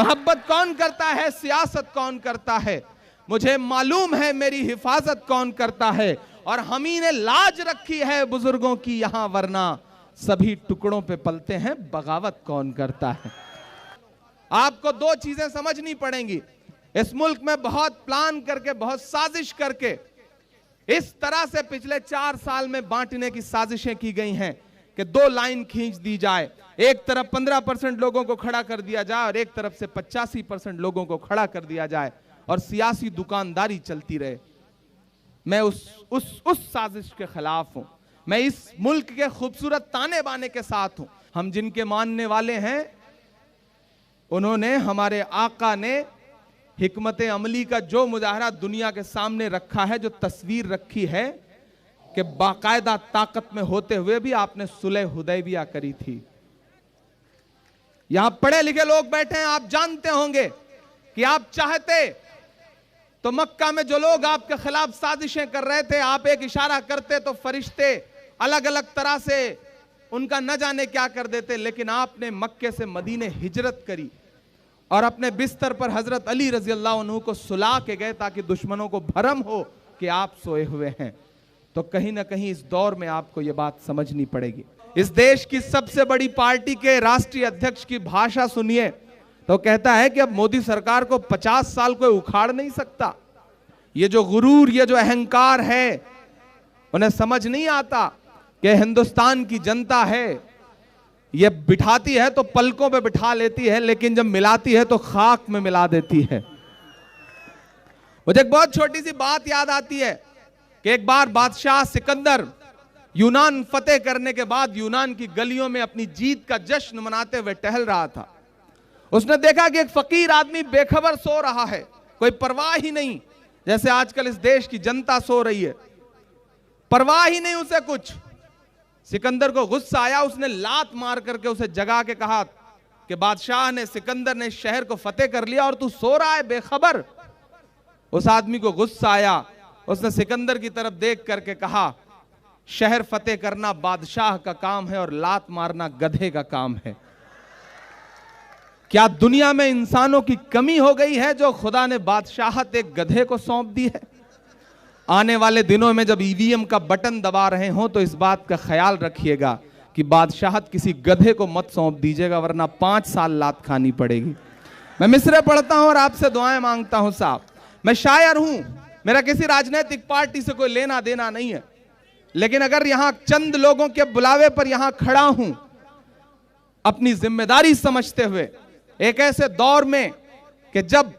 मोहब्बत कौन करता है, सियासत कौन करता है, मुझे मालूम है मेरी हिफाजत कौन करता है, और हम ही ने लाज रखी है बुजुर्गों की यहां, वरना सभी टुकड़ों पे पलते हैं, बगावत कौन करता है। आपको दो चीजें समझनी पड़ेंगी। इस मुल्क में बहुत प्लान करके, बहुत साजिश करके इस तरह से पिछले 4 साल में बांटने की साजिशें की गई हैं कि 2 लाइन खींच दी जाए, एक तरफ 15% लोगों को खड़ा कर दिया जाए और एक तरफ से 85% लोगों को खड़ा कर दिया जाए और सियासी दुकानदारी चलती रहे। मैं उस साजिश के खिलाफ हूं। मैं इस मुल्क के खूबसूरत ताने बाने के साथ हूं। हम जिनके मानने वाले हैं, उन्होंने, हमारे आका ने हिकमत अमली का जो मुजाहरा दुनिया के सामने रखा है, जो तस्वीर रखी है कि बाकायदा ताकत में होते हुए भी आपने सुलह हुदैबिया करी थी। यहां पढ़े लिखे लोग बैठे हैं, आप जानते होंगे कि आप चाहते तो मक्का में जो लोग आपके खिलाफ साजिशें कर रहे थे, आप एक इशारा करते तो फरिश्ते अलग अलग तरह से उनका न जाने क्या कर देते, लेकिन आपने मक्के से मदीने हिजरत करी और अपने बिस्तर पर हजरत अली रजी अल्लाह अन्हु को सुला के गए ताकि दुश्मनों को भरम हो कि आप सोए हुए हैं। तो कहीं ना कहीं इस दौर में आपको यह बात समझनी पड़ेगी। इस देश की सबसे बड़ी पार्टी के राष्ट्रीय अध्यक्ष की भाषा सुनिए तो कहता है कि अब मोदी सरकार को 50 साल कोई उखाड़ नहीं सकता। ये जो गुरूर, ये जो अहंकार है, उन्हें समझ नहीं आता कि हिंदुस्तान की जनता है, ये बिठाती है तो पलकों पे बिठा लेती है, लेकिन जब मिलाती है तो खाक में मिला देती है। मुझे एक बहुत छोटी सी बात याद आती है कि एक बार बादशाह सिकंदर यूनान फतेह करने के बाद यूनान की गलियों में अपनी जीत का जश्न मनाते हुए टहल रहा था। उसने देखा कि एक फकीर आदमी बेखबर सो रहा है, कोई परवाह ही नहीं, जैसे आजकल इस देश की जनता सो रही है, परवाह ही नहीं उसे कुछ। सिकंदर को गुस्सा आया, उसने लात मार करके उसे जगा के कहा कि बादशाह ने, सिकंदर ने शहर को फतेह कर लिया और तू सो रहा है बेखबर। उस आदमी को गुस्सा आया, उसने सिकंदर की तरफ देख करके कहा, शहर फतेह करना बादशाह का काम है और लात मारना गधे का काम है। क्या दुनिया में इंसानों की कमी हो गई है जो खुदा ने बादशाहत एक गधे को सौंप दी है? आने वाले दिनों में जब ईवीएम का बटन दबा रहे हो तो इस बात का ख्याल रखिएगा कि बादशाहत किसी गधे को मत सौंप दीजिएगा, वरना 5 साल लात खानी पड़ेगी। मैं मिसरे पढ़ता हूं और आपसे दुआएं मांगता हूं। साहब, मैं शायर हूं, मेरा किसी राजनीतिक पार्टी से कोई लेना देना नहीं है, लेकिन अगर यहां चंद लोगों के बुलावे पर यहां खड़ा हूं, अपनी जिम्मेदारी समझते हुए, एक ऐसे दौर में कि जब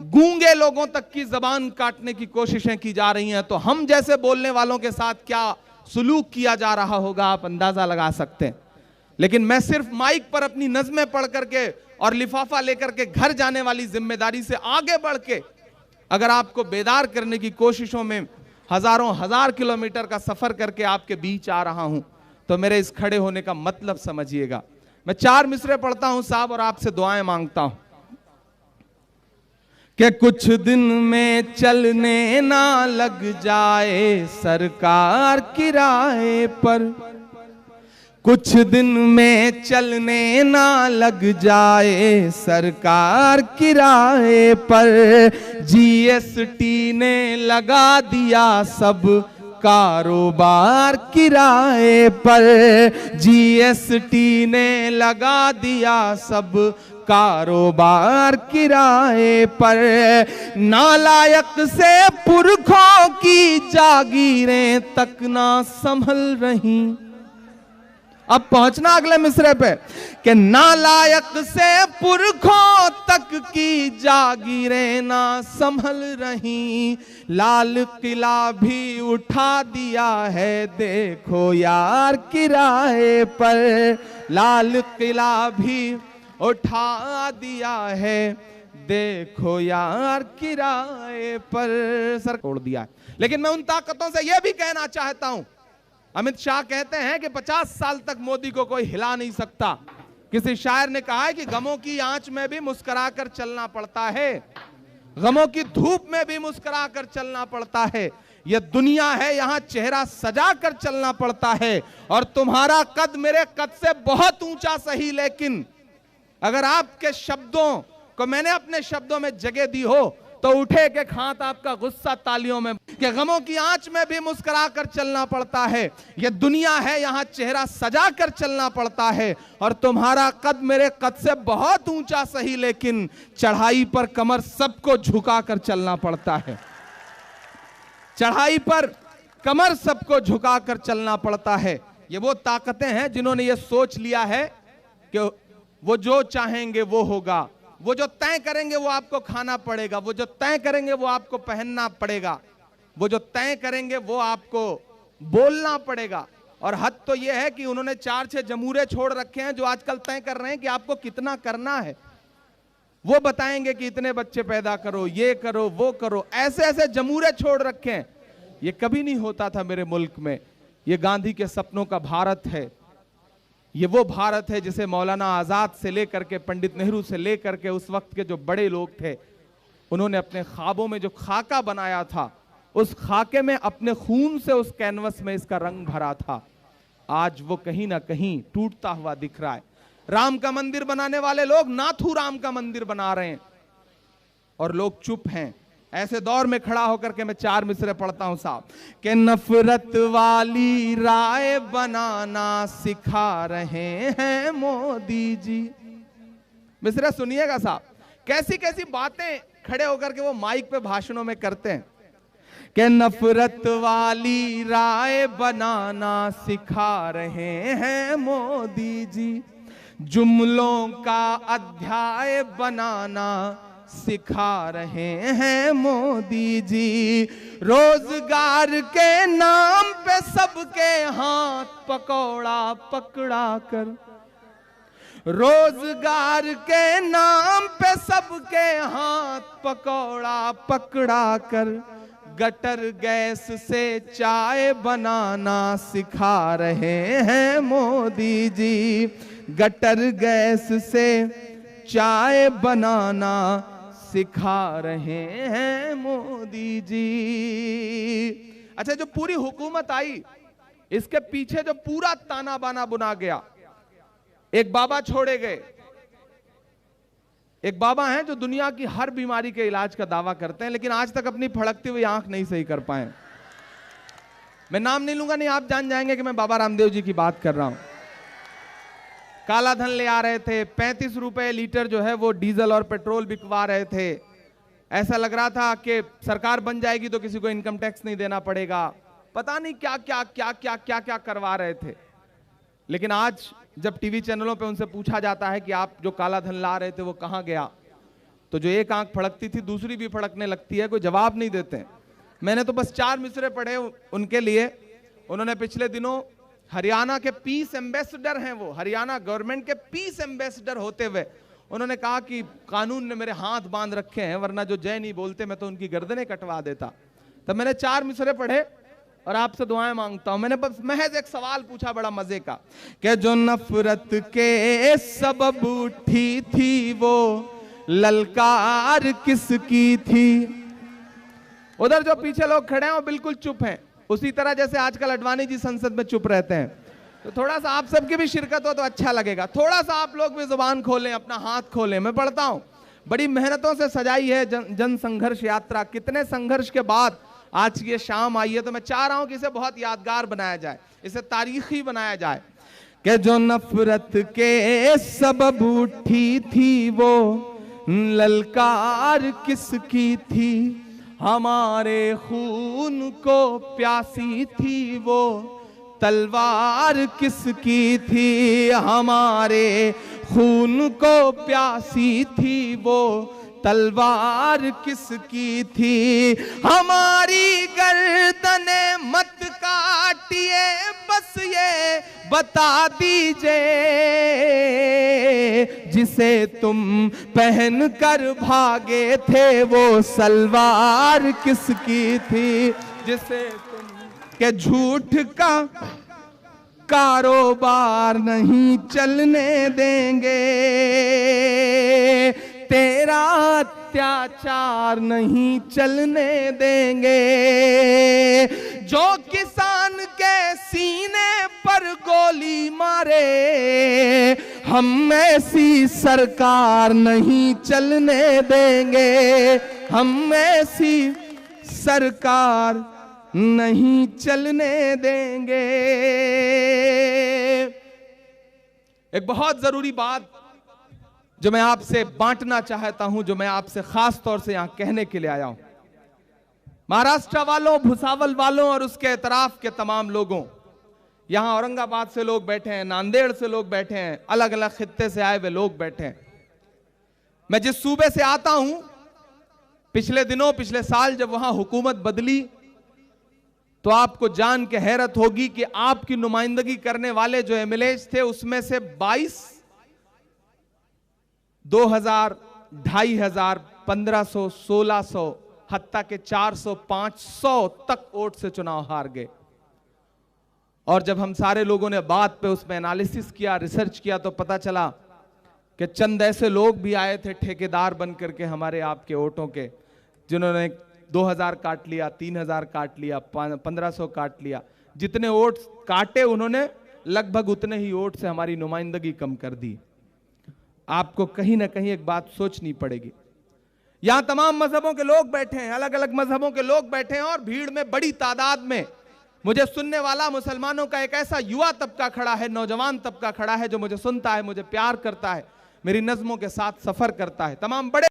गूंगे लोगों तक की जबान काटने की कोशिशें की जा रही हैं, तो हम जैसे बोलने वालों के साथ क्या सुलूक किया जा रहा होगा आप अंदाजा लगा सकते हैं। लेकिन मैं सिर्फ माइक पर अपनी नज़में पढ़ करके और लिफाफा लेकर के घर जाने वाली जिम्मेदारी से आगे बढ़ के अगर आपको बेदार करने की कोशिशों में हजारों हजार किलोमीटर का सफर करके आपके बीच आ रहा हूं, तो मेरे इस खड़े होने का मतलब समझिएगा। मैं 4 मिसरे पढ़ता हूं साहब और आपसे दुआएं मांगता हूं कि कुछ दिन में चलने ना लग जाए सरकार किराए पर, कुछ दिन में चलने ना लग जाए सरकार किराए पर, जीएसटी ने लगा दिया सब कारोबार किराए पर, जीएसटी ने लगा दिया सब कारोबार किराए पर, नालायक से पुरखों की जागीरें तक ना संभल रही। अब पहुंचना अगले मिसरे पे कि नालायक से पुरखों तक की जागीरें ना संभल रही, लाल किला भी उठा दिया है देखो यार किराए पर, लाल किला भी उठा दिया है देखो यार किराए पर, सर छोड़ दिया। लेकिन मैं उन ताकतों से यह भी कहना चाहता हूं, अमित शाह कहते हैं कि 50 साल तक मोदी को कोई हिला नहीं सकता। किसी शायर ने कहा है कि गमों की आंच में भी मुस्कुराकर चलना पड़ता है, गमों की धूप में भी मुस्कुराकर चलना पड़ता है। यह दुनिया है, यहां चेहरा सजा कर चलना पड़ता है। और तुम्हारा कद मेरे कद से बहुत ऊंचा सही, लेकिन अगर आपके शब्दों को मैंने अपने शब्दों में जगह दी हो तो उठे के खात आपका गुस्सा तालियों में, कि गमों की आंच में भी मुस्कुरा कर चलना पड़ता है। ये दुनिया है, यहां चेहरा सजा कर चलना पड़ता है। और तुम्हारा कद मेरे कद से बहुत ऊंचा सही, लेकिन चढ़ाई पर कमर सबको झुका कर चलना पड़ता है। चढ़ाई पर कमर सबको झुका कर चलना पड़ता है। ये वो ताकतें हैं जिन्होंने ये सोच लिया है कि वो जो चाहेंगे वो होगा, वो जो तय करेंगे वो आपको खाना पड़ेगा, वो जो तय करेंगे वो आपको पहनना पड़ेगा, वो जो तय करेंगे वो आपको बोलना पड़ेगा। और हद तो ये है कि उन्होंने 4-6 जमूरे छोड़ रखे हैं जो आजकल तय कर रहे हैं कि आपको कितना करना है। वो बताएंगे कि इतने बच्चे पैदा करो, ये करो, वो करो, ऐसे ऐसे जमूरे छोड़ रखे हैं। ये कभी नहीं होता था मेरे मुल्क में। ये गांधी के सपनों का भारत है। ये वो भारत है जिसे मौलाना आजाद से लेकर के पंडित नेहरू से लेकर के उस वक्त के जो बड़े लोग थे, उन्होंने अपने ख्वाबों में जो खाका बनाया था, उस खाके में अपने खून से उस कैनवस में इसका रंग भरा था। आज वो कहीं ना कहीं टूटता हुआ दिख रहा है। राम का मंदिर बनाने वाले लोग नाथू राम का मंदिर बना रहे हैं और लोग चुप हैं। ऐसे दौर में खड़ा होकर के मैं 4 मिसरे पढ़ता हूं साहब, कि नफरत वाली राय बनाना सिखा रहे हैं मोदी जी। मिसरे सुनिएगा साहब, कैसी कैसी बातें खड़े होकर के वो माइक पे भाषणों में करते हैं, कि नफरत वाली राय बनाना सिखा रहे हैं मोदी जी, जुमलों का अध्याय बनाना सिखा रहे हैं मोदी जी, रोजगार के नाम पे सबके हाथ पकौड़ा पकड़ा कर, रोजगार के नाम पे सबके हाथ पकौड़ा पकड़ा कर, गटर गैस से चाय बनाना सिखा रहे हैं मोदी जी, गटर गैस से चाय बनाना सिखा रहे हैं मोदी जी। अच्छा, जो पूरी हुकूमत आई, इसके पीछे जो पूरा ताना बाना बुना गया, एक बाबा छोड़े गए। एक बाबा हैं जो दुनिया की हर बीमारी के इलाज का दावा करते हैं, लेकिन आज तक अपनी फड़कती हुई आंख नहीं सही कर पाए। मैं नाम नहीं लूंगा, नहीं आप जान जाएंगे कि मैं बाबा रामदेव जी की बात कर रहा हूं। काला धन ले आ रहे थे, 35 रुपए लीटर जो है वो डीजल और पेट्रोल बिकवा रहे थे। ऐसा लग रहा था कि सरकार बन जाएगी तो किसी को इनकम टैक्स नहीं देना पड़ेगा। पता नहीं क्या क्या क्या क्या क्या क्या करवा रहे थे। लेकिन आज जब टीवी चैनलों पे उनसे पूछा जाता है कि आप जो काला धन ला रहे थे वो कहाँ गया, तो जो एक आंख फड़कती थी दूसरी भी फड़कने लगती है, कोई जवाब नहीं देते। मैंने तो बस 4 मिसरे पढ़े उनके लिए। उन्होंने पिछले दिनों हरियाणा के पीस एम्बेसडर हैं, वो हरियाणा गवर्नमेंट के पीस एम्बेसडर होते हुए उन्होंने कहा कि कानून ने मेरे हाथ बांध रखे हैं, वरना जो जय नहीं बोलते मैं तो उनकी गर्दनें कटवा देता। तब मैंने 4 मिसरे पढ़े और आपसे दुआएं मांगता हूं। मैंने बस महज एक सवाल पूछा बड़ा मजे का, कि जो नफरत के सबब उठी थी वो ललकार किसकी थी। उधर जो पीछे लोग खड़े हैं वो बिल्कुल चुप हैं, उसी तरह जैसे आजकल अडवाणी जी संसद में चुप रहते हैं। तो थोड़ा सा आप सबकी भी शिरकत हो तो अच्छा लगेगा। थोड़ा सा आप लोग भी जुबान खोलें, अपना हाथ खोलें। मैं पढ़ता हूं, बड़ी मेहनतों से सजाई है जन संघर्ष यात्रा। कितने संघर्ष के बाद आज ये शाम आई है, तो मैं चाह रहा हूं कि इसे बहुत यादगार बनाया जाए, इसे तारीखी बनाया जाए। कि जो नफरत के सबब उठी थी वो ललकार किसकी थी, हमारे खून को प्यासी थी वो तलवार किसकी थी, हमारे खून को प्यासी थी वो तलवार किसकी थी। हमारी गर्दनें मत काटिए, बस ये बता दीजिए, जिसे तुम पहन कर भागे थे वो सलवार किसकी थी, जिसे तुम के झूठ का कारोबार नहीं चलने देंगे, तेरा अत्याचार नहीं चलने देंगे। जो किसान के सीने पर गोली मारे हम ऐसी सरकार नहीं चलने देंगे, हम ऐसी सरकार नहीं चलने देंगे। एक बहुत जरूरी बात जो मैं आपसे बांटना चाहता हूं, जो मैं आपसे खास तौर से यहां कहने के लिए आया हूं, महाराष्ट्र वालों, भुसावल वालों और उसके एतराफ के तमाम लोगों, यहां औरंगाबाद से लोग बैठे हैं, नांदेड़ से लोग बैठे हैं, अलग अलग खित्ते से आए हुए लोग बैठे हैं। मैं जिस सूबे से आता हूं, पिछले दिनों, पिछले साल जब वहां हुकूमत बदली तो आपको जान के हैरत होगी कि आपकी नुमाइंदगी करने वाले जो एमएलएज थे उसमें से 22 2000, 2500, 1500, 1600, हत्ता के 400, 500 तक वोट से चुनाव हार गए। और जब हम सारे लोगों ने बात पे उसमें एनालिसिस किया, रिसर्च किया, तो पता चला कि चंद ऐसे लोग भी आए थे ठेकेदार बन करके हमारे आपके वोटों के, जिन्होंने 2000 काट लिया, 3000 काट लिया, 1500 काट लिया। जितने वोट काटे उन्होंने लगभग उतने ही वोट से हमारी नुमाइंदगी कम कर दी। आपको कहीं ना कहीं एक बात सोचनी पड़ेगी, यहां तमाम मजहबों के लोग बैठे हैं, अलग अलग मजहबों के लोग बैठे हैं, और भीड़ में बड़ी तादाद में मुझे सुनने वाला मुसलमानों का एक ऐसा युवा तबका खड़ा है, नौजवान तबका खड़ा है, जो मुझे सुनता है, मुझे प्यार करता है, मेरी नज़्मों के साथ सफर करता है। तमाम बड़े